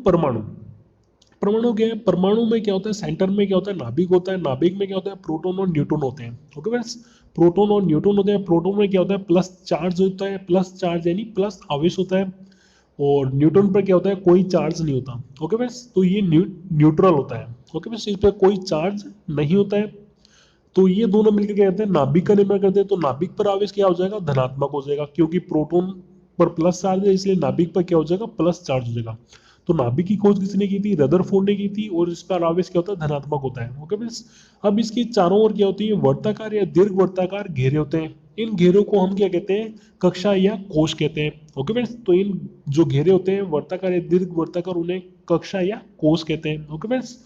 परमाणु, परमाणु क्या है, परमाणु में क्या होता है, सेंटर में क्या होता है, नाभिक होता है, नाभिक में क्या होता है, प्रोटॉन और न्यूट्रॉन होते हैं। ओके फ्रेंड्स, प्रोटॉन और न्यूट्रॉन होते हैं। प्रोटॉन में क्या होता है, प्लस चार्ज होता है, प्लस चार्ज यानी प्लस आवेश होता है, और न्यूट्रॉन पर क्या होता है, कोई चार्ज नहीं होता। ओके फ्रेंड्स, तो ये न्यूट्रल होता है। ओके फ्रेंड्स, इस पर कोई चार्ज नहीं होता है। तो ये दोनों मिलकर क्या कहते हैं, नाभिक का निर्माण करते हैं। तो नाभिक पर आवेश क्या हो जाएगा, धनात्मक हो जाएगा, क्योंकि प्रोटॉन पर प्लस चार्ज है, इसलिए नाभिक पर क्या हो जाएगा, प्लस चार्ज हो जाएगा। तो नाभिक की खोज किसने की थी, रदरफोर्ड ने की थी, और इस पर आवेश क्या होता है, धनात्मक होता है। ओके फ्रेंड्स, अब इसके चारों ओर क्या होती है, वर्ताकार या दीर्घ वर्ताकार घेरे होते हैं। इन घेरों को हम क्या कहते हैं, कक्षा या कोश कहते हैं। ओके फ्रेंड्स, तो इन जो घेरे होते हैं वर्ताकार या दीर्घ वर्ताकार, उन्हें कक्षा या कोश कहते हैं। ओके फ्रेंड्स,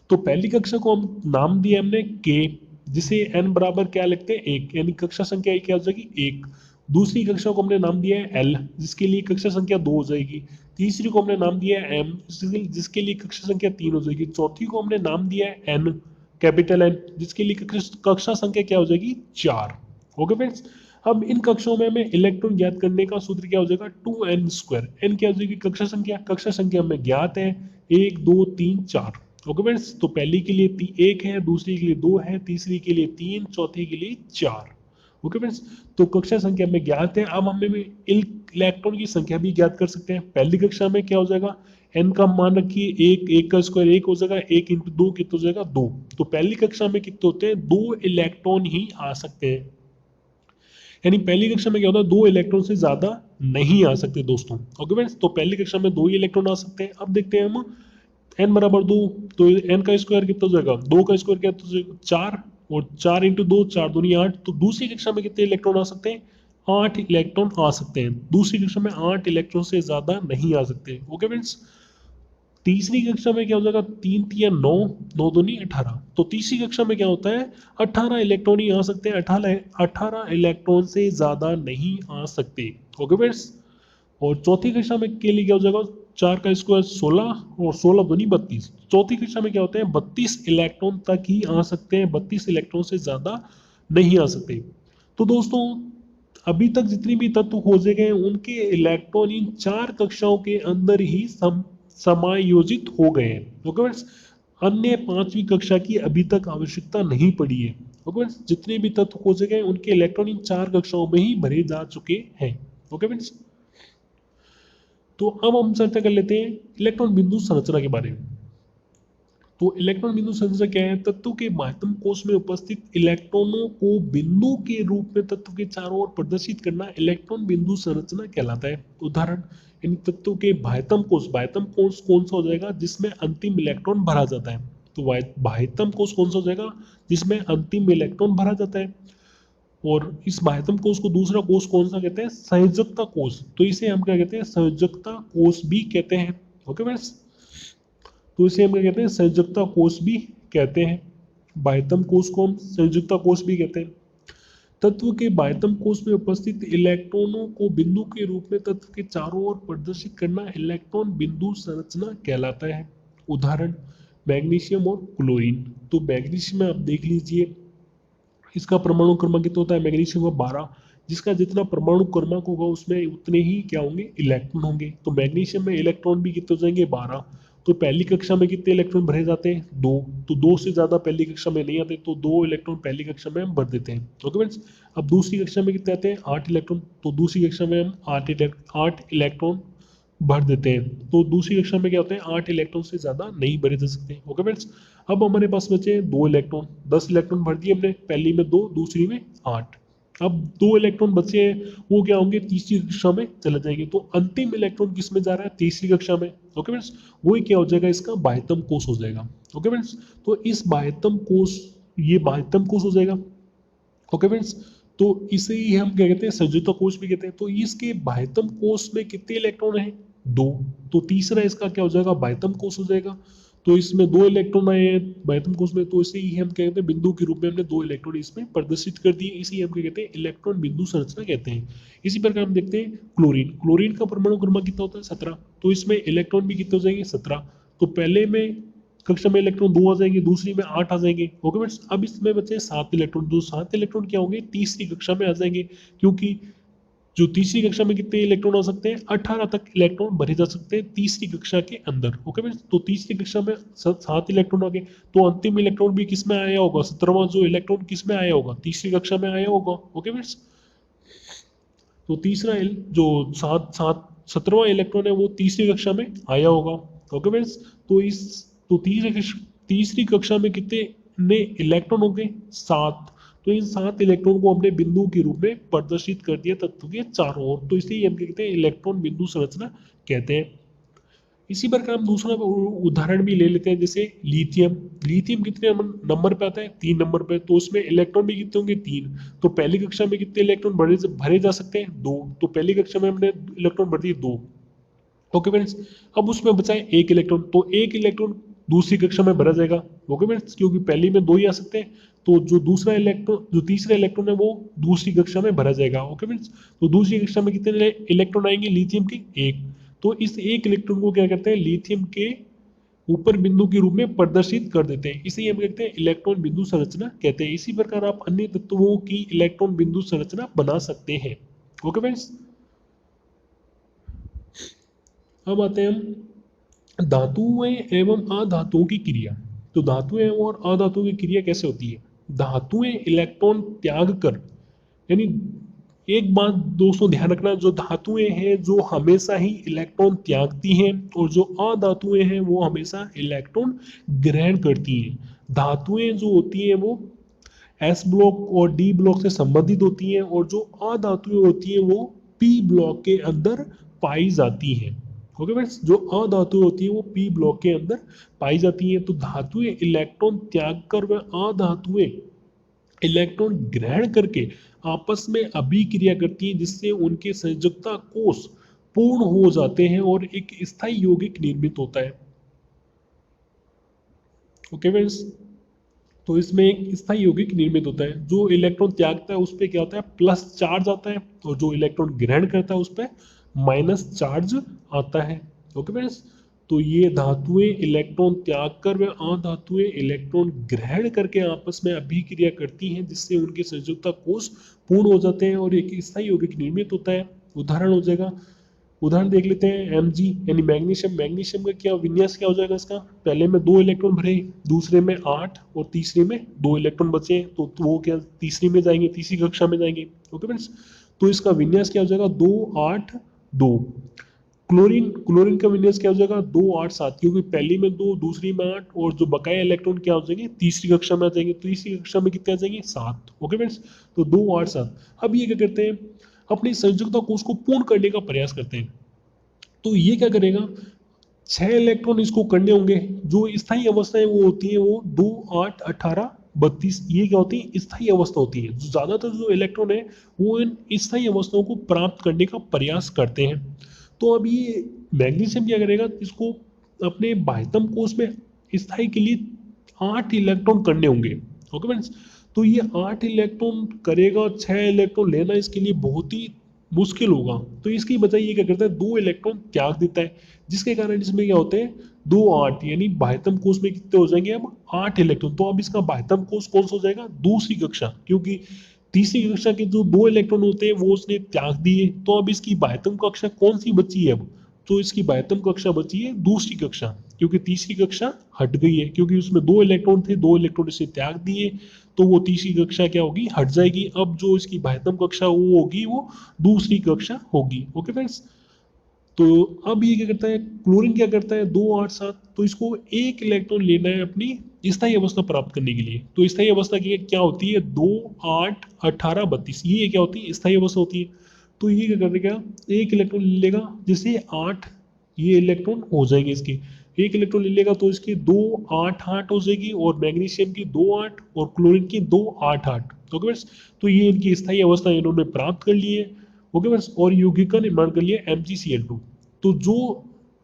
तो पहली कक्षा को हम नाम दिया हमने के, जिसे n बराबर क्या लिखते हैं, एक, यानी कक्षा संख्या क्या हो जाएगी, एक। दूसरी कक्षा को हमने नाम दिया है एल, जिसके लिए कक्षा संख्या 2 हो जाएगी। तीसरी को हमने नाम दिया है एम, जिसके लिए कक्षा संख्या 3 हो जाएगी। चौथी को हमने नाम दिया है एन, कैपिटल एन, जिसके लिए कक्षा संख्या क्या हो जाएगी, 4। ओके फ्रेंड्स, अब इन कक्षाओं में हमें इलेक्ट्रॉन ज्ञात करने का सूत्र क्या हो जाएगा, 2n²। एन क्या हो जाएगी, कक्षा संख्या हमें ज्ञात है, 1 2 3 4। ओके फ्रेंड्स, तो पहली के लिए 1 है, दूसरी के लिए 2 है, तीसरी के लिए 3, चौथी के लिए 4। ओके फ्रेंड्स, तो कक्षा संख्या में ज्ञात है। अब हमें इलेक्ट्रॉन की संख्या भी ज्ञात कर सकते हैं। पहली कक्षा में क्या हो जाएगा, n का मान रखिए, एक, एक का स्क्वायर 1 हो जाएगा, 1 इंटू 2 कितना हो जाएगा, 2। तो पहली कक्षा में कितने होते हैं, 2 इलेक्ट्रॉन ही आ सकते हैं। यानी पहली कक्षा में क्या होता है, 2 इलेक्ट्रॉन से ज्यादा नहीं आ सकते दोस्तों। ओके फ्रेंड्स, तो पहली कक्षा में 2 ही इलेक्ट्रॉन आ सकते हैं। अब देखते हैं हम n बराबर 2, तो n का स्क्वायर कितना हो जाएगा, 2 का स्क्वायर क्या हो जाएगा, 4, और 4 इंटू 2, 4 दूनी 8। तो दूसरी कक्षा में कितने इलेक्ट्रॉन आ सकते हैं, 8 इलेक्ट्रॉन आ सकते हैं। दूसरी कक्षा में 8 इलेक्ट्रॉन से ज्यादा नहीं आ सकते। ओके फ्रेंड्स, तीसरी कक्षा में क्या हो जाएगा, 3 3 9, 9 दूनी 18। तो तीसरी कक्षा में क्या होता है, 18 इलेक्ट्रॉन ही आ सकते हैं। 18 इलेक्ट्रॉन से ज्यादा नहीं आ सकते। ओके फ्रेंड्स, और चौथी कक्षा में के लिए क्या हो जाएगा, 4 का स्क्वायर 16, और 16 दूनी 32। चौथी कक्षा में क्या होते हैं, 32 इलेक्ट्रॉन तक ही आ सकते हैं, 32 इलेक्ट्रॉन से ज्यादा नहीं आ सकते। तो दोस्तों, अभी तक जितने भी तत्व खोजे गए उनके इलेक्ट्रॉन इन 4 कक्षाओं के अंदर ही समायोजित हो गए हैं। ओके फ्रेंड्स, अन्य 5वीं कक्षा की अभी तक आवश्यकता नहीं पड़ी है। ओके फ्रेंड्स, जितने भी तत्व खोजे गए उनके इलेक्ट्रॉन इन 4 कक्षाओं में ही भरे जा चुके हैं। ओके फ्रेंड्स, तो अब हम चर्चा कर लेते हैं इलेक्ट्रॉन बिंदु संरचना के बारे में। तो इलेक्ट्रॉन बिंदु संरचना क्या है, तत्व के महत्तम कोश में उपस्थित इलेक्ट्रॉनों को बिंदु के रूप में तत्व के चारों ओर प्रदर्शित करना इलेक्ट्रॉन बिंदु संरचना कहलाता है। उदाहरण, इन तत्व के बाह्यतम कोश कौन सा हो जाएगा, जिसमें अंतिम इलेक्ट्रॉन भरा जाता है। तो बाह्यतम कोश कौन सा हो जाएगा, जिसमें अंतिम इलेक्ट्रॉन भरा जाता है। और इस बाह्यतम कोश को दूसरा कोश कौन सा कहते हैं, संयोजकता कोश। तो इसे हम क्या कहते हैं, संयोजकता कोश भी कहते हैं। ओके फ्रेंड्स, तो इसे हम क्या कहते हैं, संयोजकता कोश भी कहते हैं। बाह्यतम कोश को हम संयोजकता कोश भी कहते हैं। तत्व के बाह्यतम कोश में उपस्थित इलेक्ट्रॉनों को बिंदु के रूप में तत्व के चारों ओर प्रदर्शित करना इलेक्ट्रॉन बिंदु संरचना कहलाता है। उदाहरण, मैग्नीशियम और क्लोरीन। तो मैग्नीशियम में आप देख लीजिए, इसका परमाणु क्रमांक कितना होता है, मैग्नीशियम का 12। जिसका जितना परमाणु क्रमांक होगा उसमें उतने ही क्या होंगे, इलेक्ट्रॉन होंगे। तो मैग्नीशियम में इलेक्ट्रॉन भी कितने हो जाएंगे, 12। तो पहली कक्षा में कितने इलेक्ट्रॉन भरे जाते हैं, 2। तो 2 से ज्यादा पहली कक्षा में नहीं आते, तो 2 इलेक्ट्रॉन पहली कक्षा में हम भर देते हैं। ओके फ्रेंड्स, अब दूसरी कक्षा में कितने आते हैं, 8 इलेक्ट्रॉन। तो दूसरी कक्षा में हम 8 इलेक्ट्रॉन भर देते हैं। तो दूसरी कक्षा में क्या होते हैं, 8 इलेक्ट्रॉन से ज्यादा नहीं भरे जा सकते। ओके फ्रेंड्स, अब हमारे पास बचे 2 इलेक्ट्रॉन। 10 इलेक्ट्रॉन भर दिए हमने, पहली में 2, दूसरी में 8। अब 2 इलेक्ट्रॉन बचे हैं, वो क्या होंगे, तीसरी कक्षा में चले जाएंगे। तो अंतिम इलेक्ट्रॉन किस में जा रहा है, तीसरी कक्षा में। ओके फ्रेंड्स, वही क्या हो जाएगा, इसका बाह्यतम कोश हो जाएगा। ओके फ्रेंड्स, तो इस बाह्यतम कोश, ये बाह्यतम कोश हो जाएगा। ओके फ्रेंड्स, तो इसे ही हम क्या कहते हैं, संयुक्त कोश भी कहते हैं। तो इसके बाह्यतम कोश में कितने इलेक्ट्रॉन हैं, 2। तो तीसरा इसका क्या हो जाएगा, बाह्यतम कोश हो जाएगा। तो इसमें 2 इलेक्ट्रॉन आए हैं बाह्यतम कोश में, तो इसे ही हम क्या कहते हैं, बिंदु के रूप में हमने 2 इलेक्ट्रॉन इसमें प्रदर्शित कर दिए। इसी हम क्या कहते हैं, इलेक्ट्रॉन बिंदु संरचना कहते हैं। इसी प्रकार हम देखते हैं क्लोरीन। क्लोरीन का परमाणु क्रमांक कितना होता है, 17। तो इसमें इलेक्ट्रॉन भी कितने हो जाएंगे, 17। तो पहले में कक्षा में इलेक्ट्रॉन 2 आ जाएंगे, दूसरी में 8 आ जाएंगे। ओके फ्रेंड्स, अब इसमें बचे 7 इलेक्ट्रॉन। तो 7 इलेक्ट्रॉन क्या होंगे, तीसरी कक्षा में आ जाएंगे, क्योंकि जो तीसरी कक्षा में कितने इलेक्ट्रॉन आ सकते हैं, 18 तक इलेक्ट्रॉन भरे जा सकते हैं तीसरी कक्षा के अंदर। ओके फ्रेंड्स, तो तीसरी कक्षा में 7 इलेक्ट्रॉन आ गए, तो अंतिम इलेक्ट्रॉन भी किस में आया होगा, 17वां जो इलेक्ट्रॉन किस में आया होगा, तीसरी कक्षा में आया होगा। ओके फ्रेंड्स, तो तीसरा जो सात सात 17वां इलेक्ट्रॉन है वो तीसरी कक्षा में आया होगा। ओके फ्रेंड्स, तो इस तो तीसरी कक्षा में कितने इलेक्ट्रॉन हो गए, 7। तो इन 7 इलेक्ट्रॉन को हमने बिंदु के रूप में प्रदर्शित कर दिया तत्व के चारों ओर, तो इसलिए हम कहते हैं इलेक्ट्रॉन बिंदु संरचना कहते हैं। इसी प्रकार हम दूसरा उदाहरण भी ले लेते हैं, जैसे लिथियम। लिथियम कितने नंबर पे आता है, 3 नंबर पे, तो उसमें इलेक्ट्रॉन भी कितने होंगे, 3। तो पहली कक्षा में कितने इलेक्ट्रॉन भरे जा सकते हैं, 2। तो पहली कक्षा में हमने इलेक्ट्रॉन भर दिए 2। ओके फ्रेंड्स, अब उसमें बचा है 1 इलेक्ट्रॉन, तो 1 इलेक्ट्रॉन दूसरी कक्षा में भरा जाएगा। ओके फ्रेंड्स, क्योंकि पहली में 2 ही आ सकते हैं, तो जो तीसरा इलेक्ट्रॉन है वो दूसरी कक्षा में भरा जाएगा। ओके फ्रेंड्स, तो दूसरी कक्षा में कितने इलेक्ट्रॉन आएंगे लिथियम के, 1। तो इस 1 इलेक्ट्रॉन को क्या करते हैं, लिथियम के ऊपर बिंदु के रूप में प्रदर्शित कर देते हैं, इसे हम कहते हैं इलेक्ट्रॉन बिंदु संरचना कहते हैं। इसी प्रकार आप अन्य तत्वों की इलेक्ट्रॉन बिंदु संरचना बना सकते हैं। ओके फ्रेंड्स, अब आते हैं हम धातुएं एवं अधातुओं की क्रिया। तो धातुएं और अधातुओं की क्रिया कैसे होती है, धातुएं इलेक्ट्रॉन त्याग कर, यानी एक बात दोस्तों ध्यान रखना, जो धातुएं हैं वो हमेशा ही इलेक्ट्रॉन त्यागती हैं, और जो अधातुएं हैं वो हमेशा इलेक्ट्रॉन ग्रहण करती हैं। धातुएं जो होती हैं वो एस ब्लॉक और डी ब्लॉक से संबंधित होती हैं, और जो अधातुएं होती हैं वो पी ब्लॉक के अंदर पाई जाती हैं। ओके फ्रेंड्स, जो अधातुएं होती हैं वो पी ब्लॉक के अंदर पाई जाती हैं। तो धातुएं इलेक्ट्रॉन त्याग कर व अधातुएं इलेक्ट्रॉन ग्रहण करके आपस में अभिक्रिया करती हैं, जिससे उनके संयोजकता कोष पूर्ण हो जाते हैं और एक स्थायी यौगिक निर्मित होता है। ओके फ्रेंड्स, तो इसमें एक स्थायी यौगिक निर्मित होता है। जो इलेक्ट्रॉन त्यागता है उस पर क्या होता है, प्लस चार्ज आता है, और जो इलेक्ट्रॉन ग्रहण करता है उस पर माइनस चार्ज आता है। ओके फ्रेंड्स, तो ये धातुएं इलेक्ट्रॉन त्याग कर व अधातुएं इलेक्ट्रॉन ग्रहण करके आपस में अभिक्रिया करती हैं, जिससे उनके संयोजकता कोष पूर्ण हो जाते हैं और एक स्थायी यौगिक निर्मित होता है। उदाहरण हो जाएगा, उदाहरण देख लेते हैं Mg यानी मैग्नीशियम। मैग्नीशियम का क्या विन्यास क्या हो जाएगा इसका, पहले में 2 इलेक्ट्रॉन भरे, दूसरे में 8 और तीसरे में 2 इलेक्ट्रॉन बचे, तो वो क्या तीसरी में जाएंगे, तीसरी कक्षा में जाएंगे। ओके फ्रेंड्स, तो इसका विन्यास क्या हो जाएगा, 2 8 2। क्लोरीन क्लोरीन का विन्यास क्या हो जाएगा, 2 8 7, क्योंकि पहली में 2 दूसरी में 8, और जो बकाया इलेक्ट्रॉन क्या हो जाएंगे, तीसरी कक्षा में आ जाएंगे। तीसरी कक्षा में कितने आ जाएंगे, 7। ओके फ्रेंड्स, तो 2 8 7। अब ये क्या करते हैं, अपनी संयोजकता कोष को पूर्ण करने का प्रयास करते हैं। तो ये क्या करेगा, 6 इलेक्ट्रॉन इसको करने होंगे। जो स्थायी अवस्थाएं वो होती है वो 2 8 18 32, ये क्या होती है, स्थायी अवस्था होती है। जो ज्यादातर जो इलेक्ट्रॉन है वो इन स्थायी अवस्थाओं को प्राप्त करने का प्रयास करते हैं। तो अब ये मैग्नीशियम क्या करेगा, इसको अपने बाह्यतम कोष में स्थायी के लिए 8 इलेक्ट्रॉन करने होंगे। ओके फ्रेंड्स, तो ये 8 इलेक्ट्रॉन करेगा, 6 इलेक्ट्रॉन लेना इसके लिए बहुत ही मुश्किल होगा। तो इसकी बजाय ये क्या करता है, 2 इलेक्ट्रॉन त्याग देता है, जिसके कारण इसमें क्या होते हैं, 2 8, यानी बाह्यतम कोष में कितने हो जाएंगे अब, 8 इलेक्ट्रॉन। तो अब इसका बाह्यतम कोष कौन सा हो जाएगा, दूसरी कक्षा, क्योंकि तीसरी कक्षा के जो 2 इलेक्ट्रॉन होते हैं वो उसने त्याग दिए। तो अब इसकी बाह्यतम कक्षा कौन सी बची है अब, तो इसकी बाह्यतम कक्षा बची है दूसरी कक्षा, क्योंकि तीसरी कक्षा हट गई है, क्योंकि उसमें 2 इलेक्ट्रॉन थे, 2 इलेक्ट्रॉन इसे त्याग दिए, तो वो तीसरी कक्षा क्या होगी, हट जाएगी। अब जो इसकी बाह्यतम कक्षा वो होगी, वो दूसरी कक्षा होगी। ओके फ्रेंड्स, तो अब ये क्या करता है, क्लोरीन क्या करता है, 2 8 7, तो इसको 1 इलेक्ट्रॉन लेना है अपनी स्थायी अवस्था प्राप्त करने के लिए। तो स्थायी अवस्था की क्या होती है, 2 8 18 32, ये क्या होती है, स्थायी अवस्था होती है। तो ये क्या करेगा, 1 इलेक्ट्रॉन ले लेगा, जैसे 8 ये इलेक्ट्रॉन हो जाएंगे इसके, 1 इलेक्ट्रॉन ले लेगा तो इसकी 2 8 8 हो जाएगी, और मैग्नीशियम की 2 8 और क्लोरीन की 2 8 8। ओके फ्रेंड्स, तो ये इनकी स्थायी अवस्था इन्होंने प्राप्त कर ली है। ओके फ्रेंड्स, और यौगिक का निर्माण कर लिया MgCl2।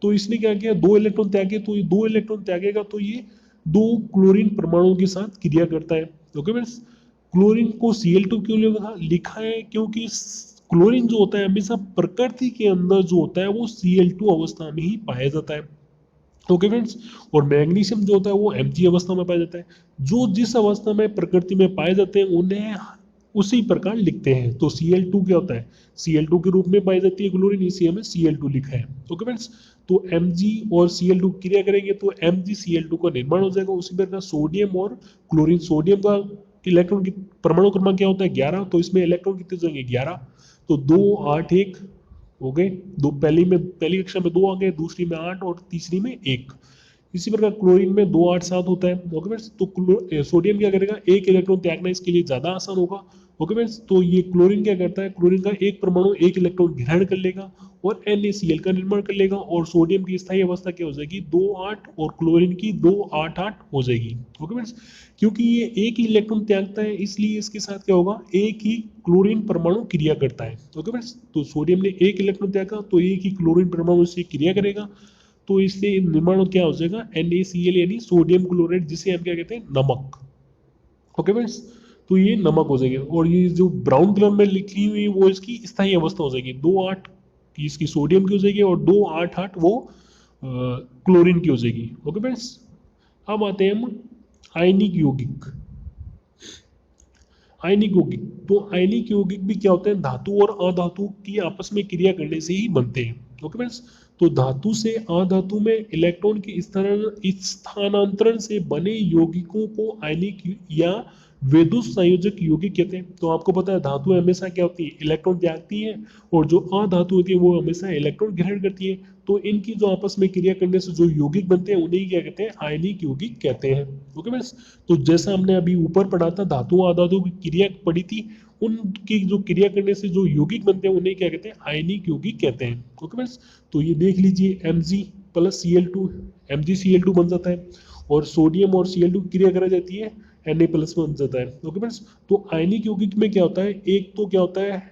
तो इसने क्या किया, 2 इलेक्ट्रॉन त्यागे, तो ये 2 इलेक्ट्रॉन त्यागेगा तो ये 2 क्लोरीन परमाणुओं के साथ क्रिया करता है। ओके फ्रेंड्स, क्लोरीन को Cl2 क्यों लिखा है, क्योंकि क्लोरीन जो होता है हमेशा प्रकृति के अंदर जो होता है वो Cl2 अवस्था में ही पाया जाता है। ओके फ्रेंड्स, और मैग्नीशियम जो होता है वो Mg अवस्था में पाया जाता है। जो जिस अवस्था में प्रकृति में पाए जाते हैं उन्हें उसी प्रकार लिखते हैं। तो Cl2 क्या होता है, Cl2 के रूप में पाई जाती है क्लोरीन, इसी हमें Cl2 लिखा है। ओके फ्रेंड्स, तो Mg और Cl2 क्रिया करेंगे तो MgCl2 का निर्माण हो जाएगा। उसी प्रकार सोडियम और क्लोरीन, सोडियम का इलेक्ट्रॉन की परमाणु क्रमांक क्या होता है 11, तो इसमें इलेक्ट्रॉन कितने जाएंगे 11, तो 2 8 1 हो गए। दो पहली कक्षा में 2 आ गए, दूसरी में 8 और तीसरी में 1। इसी प्रकार क्लोरीन में 2 8 7 होता है। ओके फ्रेंड्स, तो सोडियम क्या करेगा, एक इलेक्ट्रॉन त्यागना इसके लिए ज्यादा आसान होगा। ओके फ्रेंड्स, तो ये क्लोरीन क्या करता है, क्लोरीन का एक परमाणु एक इलेक्ट्रॉन ग्रहण कर लेगा और NaCl का निर्माण कर लेगा, और सोडियम की स्थायी अवस्था क्या हो जाएगी 2 8 और क्लोरीन की 2 8 8 हो जाएगी। ओके फ्रेंड्स, क्योंकि ये एक ही इलेक्ट्रॉन त्यागता है इसलिए इसके साथ क्या होगा, एक ही क्लोरीन परमाणु क्रिया करता है। ओके फ्रेंड्स, तो सोडियम ने एक इलेक्ट्रॉन त्यागा तो एक ही क्लोरीन परमाणु से क्रिया करेगा, तो इससे निर्माण क्या हो जाएगा NaCl यानी सोडियम क्लोराइड, जिसे हम क्या कहते हैं नमक। ओके फ्रेंड्स, तो ये नमक हो जाएगा, और ये जो ब्राउन कलर में लिखी हुई वो इसकी स्थायी अवस्था हो जाएगी, 2 8 की इसकी सोडियम की हो जाएगी और 2 8 8 वो क्लोरीन की हो जाएगी। ओके फ्रेंड्स, अब आते हैं हम आयनिक यौगिक। आयनिक यौगिक, तो आयनिक यौगिक भी क्या होते हैं, धातु और अधातु की आपस में क्रिया करने से ही बनते हैं। ओके फ्रेंड्स, तो धातु से अधातु में इलेक्ट्रॉन के स्थानांतरण से बने यौगिकों को आयनिक या विद्युत संयोजक यौगिक कहते हैं। तो आपको पता है धातु हमेशा क्या होती है, इलेक्ट्रॉन त्यागती है, और जो अधातु होती है वो हमेशा इलेक्ट्रॉन ग्रहण करती है। तो इनकी जो आपस में क्रिया करने से जो यौगिक बनते हैं उन्हें क्या कहते हैं, आयनिक यौगिक कहते हैं। ओके फ्रेंड्स, तो जैसा हमने अभी ऊपर पढ़ा था धातु अधातु की क्रिया पढ़ी थी, उनकी जो क्रिया करने से जो यौगिक बनते हैं उन्हें क्या कहते हैं, आयनिक यौगिक कहते हैं। ओके फ्रेंड्स, तो ये देख लीजिए Mg प्लस Cl2, MgCl2 बन जाता है, और सोडियम और Cl2 की क्रिया कराई जाती है Na प्लस बन जाता है। ओके फ्रेंड्स, तो आयनिक यौगिक में क्या होता है, एक तो क्या होता है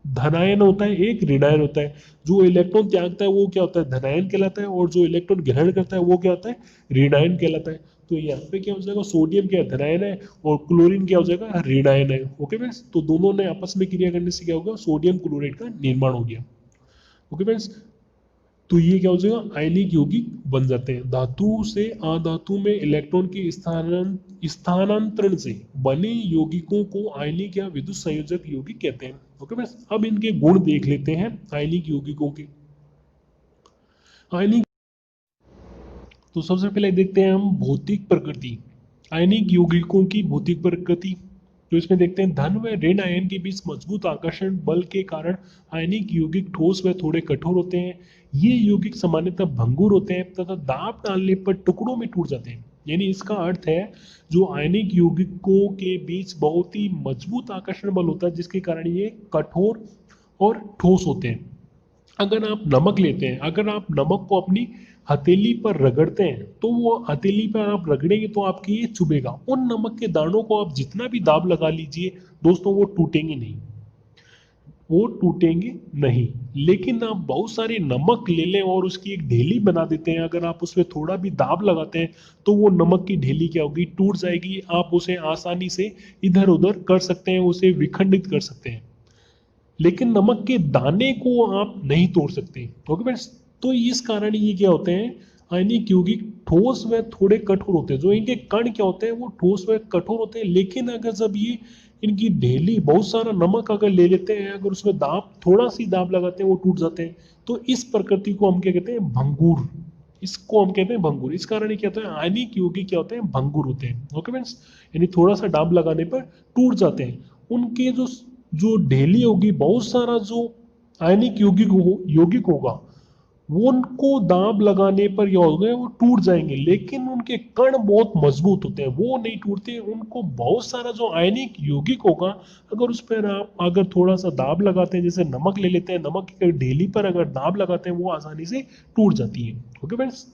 धनायन होता है, एक ऋणायन होता है। जो इलेक्ट्रॉन त्यागता है वो क्या होता है धनायन कहलाता है, और जो इलेक्ट्रॉन ग्रहण करता है वो क्या होता है ऋणायन कहलाता है। तो यहाँ पे क्या हो जाएगा, सोडियम क्या है धनायन है, और क्लोरीन क्या हो जाएगा ऋणायन है। ओके फ्रेंड्स, तो दोनों ने आपस में क्रिया करने से क्या होगा, सोडियम क्लोराइड का निर्माण हो गया। ओके फ्रेंड्स, तो ये क्या हो जाएगा आयनिक यौगिक बन जाते हैं। धातु से अधातु में इलेक्ट्रॉन के स्थानांतरण से बने यौगिकों को आयनिक या विद्युत संयोजक यौगिक कहते हैं। ओके फ्रेंड्स, अब इनके गुण देख लेते हैं आयनिक यौगिकों के। आयनिक, तो सबसे पहले देखते हैं हम भौतिक प्रकृति, आयनिक यौगिकों की भौतिक प्रकृति। तो इसमें देखते हैं धन व ऋण आयन के बीच मजबूत आकर्षण बल के कारण आयनिक यौगिक ठोस व थोड़े कठोर होते हैं। ये यौगिक सामान्यतः भंगुर होते हैं तथा दाब डालने पर टुकड़ों में टूट जाते हैं। यानी इसका अर्थ है जो आयनिक यौगिकों के बीच बहुत ही मजबूत आकर्षण बल होता है जिसके कारण ये कठोर और ठोस होते हैं। अगर आप नमक लेते हैं, अगर आप नमक को अपनी हथेली पर रगड़ते हैं तो वो हथेली पर आप रगड़ेंगे तो आपकी ये चुभेगा। उन नमक के दानों को आप जितना भी दाब लगा लीजिए दोस्तों वो टूटेंगे नहीं, वो टूटेंगे नहीं। लेकिन आप बहुत सारे नमक ले लें और उसकी एक ढेली बना देते हैं, अगर आप उसमें थोड़ा भी दाब लगाते हैं तो वो नमक की ढेली क्या होगी, टूट जाएगी। आप उसे आसानी से इधर उधर कर सकते हैं, उसे विखंडित कर सकते हैं, लेकिन नमक के दाने को आप नहीं तोड़ सकते। ओके फ्रेंड्स, तो इस कारण ये क्या होते हैं आयनिक यौगिक ठोस व थोड़े कठोर होते हैं। जो इनके कण क्या होते हैं वो ठोस व कठोर होते हैं, लेकिन अगर जब ये इनकी ढेली बहुत सारा नमक अगर ले लेते हैं, अगर उसमें दाब थोड़ा सी दाब लगाते हैं वो टूट जाते हैं। तो इस प्रकृति को हम क्या कहते हैं भंगुर, इसको हम कहते हैं भंगुर। इस कारण क्या होता है आयनिक यौगिक क्या होते हैं भंगुर होते हैं। ओके फ्रेंड्स, यानी थोड़ा सा दाब लगाने पर टूट जाते हैं। उनके जो जो ढेली होगी बहुत सारा जो आयनिक यौगिक होगा वो उनको दाब लगाने पर क्या हो गए वो टूट जाएंगे, लेकिन उनके कण बहुत मजबूत होते हैं वो नहीं टूटते। उनको बहुत सारा जो आयनिक यौगिक होगा अगर उस पर आप अगर थोड़ा सा दाब लगाते हैं, जैसे नमक ले लेते हैं, नमक की ढेली पर अगर दाब लगाते हैं वो आसानी से टूट जाती है। ओके फ्रेंड्स,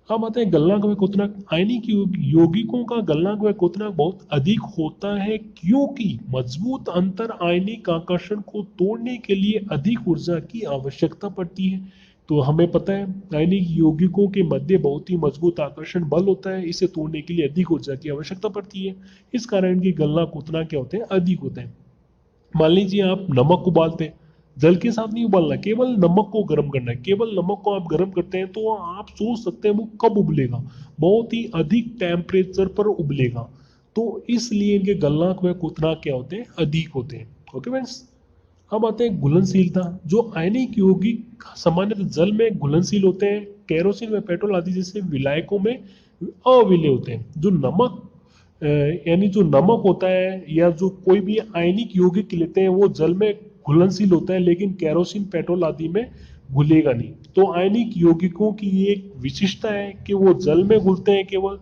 अब आते हैं गलनांक व क्वथनांक। आयनिक यौगिकों का गलनांक व क्वथनांक बहुत अधिक होता है क्योंकि मजबूत अंतर आयनिक आकर्षण को तोड़ने के लिए अधिक ऊर्जा की आवश्यकता पड़ती है। तो हमें पता है आयनिक यौगिकों के मध्य बहुत ही मजबूत आकर्षण बल होता है, इसे तोड़ने के लिए अधिक ऊर्जा की आवश्यकता पड़ती है। इस कारण इनकी गलनांक क्वथनांक क्या होते हैं अधिक होते हैं। मान लीजिए आप नमक उबालते हैं, जल के साथ नहीं उबालना, केवल नमक को गर्म करना है। केवल नमक को आप गर्म करते हैं तो आप सोच सकते हैं वो कब उबलेगा, बहुत ही अधिक टेम्परेचर पर उबलेगा। तो इसलिए इनके गलनांक व क्वथनांक क्या होते हैं, अधिक होते हैं। ओके फ्रेंड्स, अब आते हैं घुलनशीलता। जो आयनिक यौगिक सामान्यतः जल में घुलनशील होते हैं, केरोसिन व पेट्रोल आदि जैसे विलायकों में अविलेय होते हैं। जो नमक यानी जो नमक होता है या जो कोई भी आयनिक यौगिक लेते हैं वो जल में घुलनशील होता है, लेकिन केरोसिन पेट्रोल आदि में घुलेगा नहीं। तो आयनिक यौगिकों की ये एक विशिष्टता है कि वो जल में घुलते हैं केवल,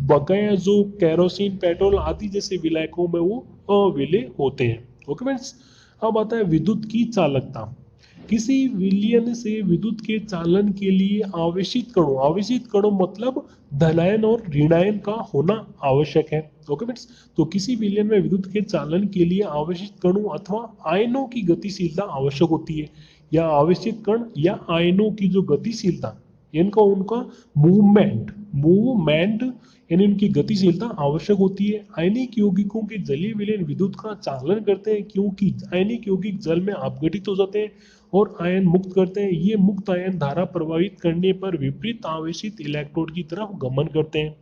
बकाया जो केरोसिन पेट्रोल आदि जैसे विलायकों में वो अविलेय होते हैं। ओके फ्रेंड्स, अब आता है विद्युत की चालकता। किसी विलयन से विद्युत के चालन के लिए आवेशित कणों मतलब धनायन और ऋणायन का होना आवश्यक है। ओके फ्रेंड्स, तो किसी विलयन में विद्युत के चालन के लिए आवेशित कणों अथवा आयनों की गतिशीलता आवश्यक होती है, या आवेशित कण या आयनों की जो गतिशीलता, इनका उनका मूवमेंट यानी उनकी गतिशीलता आवश्यक होती है। आयनिक यौगिकों के जलीय विलयन विद्युत का चालन करते हैं, क्योंकि आयनिक यौगिक जल में अपघटित हो जाते हैं और आयन मुक्त करते हैं। ये मुक्त आयन धारा प्रभावित करने पर विपरीत आवेशित इलेक्ट्रोड की तरफ गमन करते हैं।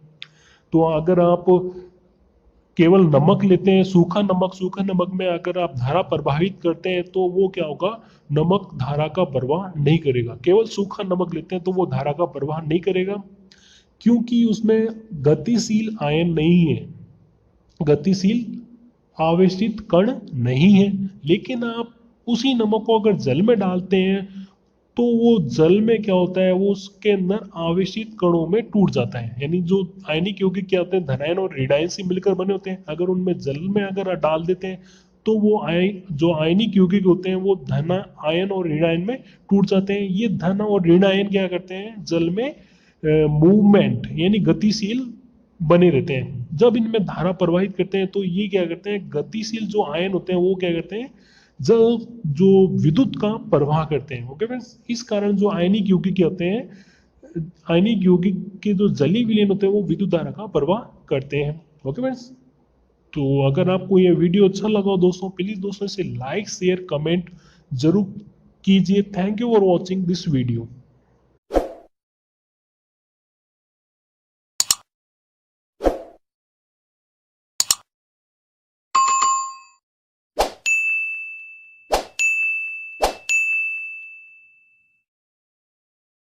तो अगर आप केवल नमक लेते हैं, सूखा नमक में अगर आप धारा प्रभावित करते हैं तो वो क्या होगा, नमक धारा का प्रवाह नहीं करेगा। केवल सूखा नमक लेते हैं तो वो धारा का प्रवाह नहीं करेगा, क्योंकि उसमें गतिशील आयन नहीं है, गतिशील आवेशित कण नहीं है। लेकिन आप उसी नमक को अगर जल में डालते हैं तो वो जल में क्या होता है, वो उसके अंदर आवेशित कणों में टूट जाता है। यानी जो आयनिक यौगिक क्या होते हैं, धनायन और ऋणायन से मिलकर बने होते हैं, अगर उनमें जल में अगर डाल देते हैं तो वो जो आयनिक यौगिक होते हैं वो धन आयन और ऋणायन में टूट जाते हैं। ये धन और ऋणायन क्या करते हैं, जल में मूवमेंट यानी गतिशील बने रहते हैं। जब इनमें धारा प्रवाहित करते हैं तो ये क्या करते हैं, गतिशील जो आयन होते हैं वो क्या करते हैं, जब जो विद्युत का प्रवाह करते हैं। ओके फ्रेंड्स, इस कारण जो आयनिक यौगिक होते हैं, आयनिक यौगिक के जो जलीय विलयन होते हैं वो विद्युत धारा का प्रवाह करते हैं। ओके फ्रेंड्स, तो अगर आपको ये वीडियो अच्छा लगा हो दोस्तों, प्लीज दोस्तों इसे लाइक शेयर कमेंट जरूर कीजिए। Thank you for watching this video.